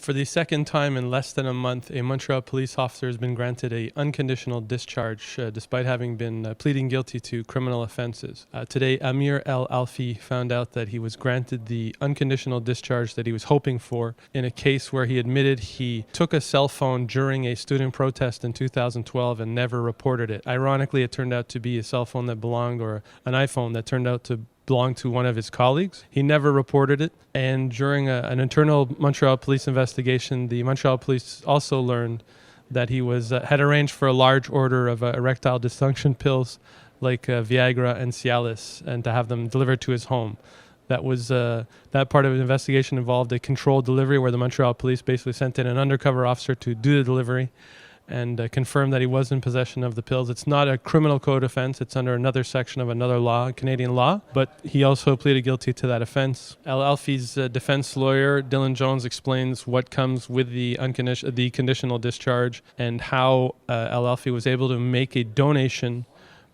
For the second time in less than a month, a Montreal police officer has been granted an unconditional discharge despite having been pleading guilty to criminal offenses. Today, Amir El Alfy found out that he was granted the unconditional discharge that he was hoping for in a case where he admitted he took a cell phone during a student protest in 2012 and never reported it. Ironically, it turned out to be a cell phone that belonged, or an iPhone that turned out to belonged to one of his colleagues. He never reported it. And during an internal Montreal police investigation, the Montreal police also learned that he had arranged for a large order of erectile dysfunction pills like Viagra and Cialis, and to have them delivered to his home. That part of the investigation involved a controlled delivery where the Montreal police basically sent in an undercover officer to do the delivery and confirmed that he was in possession of the pills. It's not a criminal code offense. It's under another section of another law, Canadian law, but he also pleaded guilty to that offense. El Alfy's defense lawyer, Dylan Jones, explains what comes with the conditional discharge and how El Alfy was able to make a donation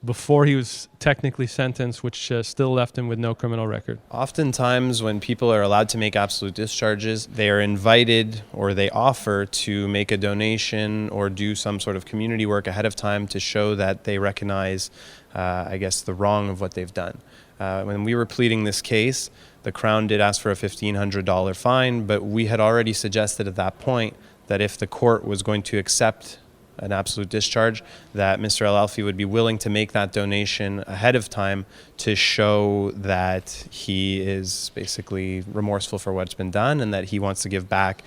before he was technically sentenced, which still left him with no criminal record. Oftentimes when people are allowed to make absolute discharges, they are invited or they offer to make a donation or do some sort of community work ahead of time to show that they recognize, the wrong of what they've done. When we were pleading this case, the Crown did ask for a $1,500 fine, but we had already suggested at that point that if the court was going to accept an absolute discharge, that Mr. El Alfy would be willing to make that donation ahead of time to show that he is basically remorseful for what's been done and that he wants to give back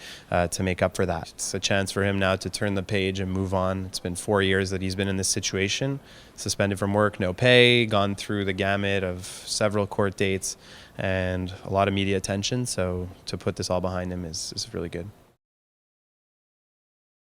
to make up for that. It's a chance for him now to turn the page and move on. It's been 4 years that he's been in this situation, suspended from work, no pay, gone through the gamut of several court dates and a lot of media attention. So to put this all behind him is really good.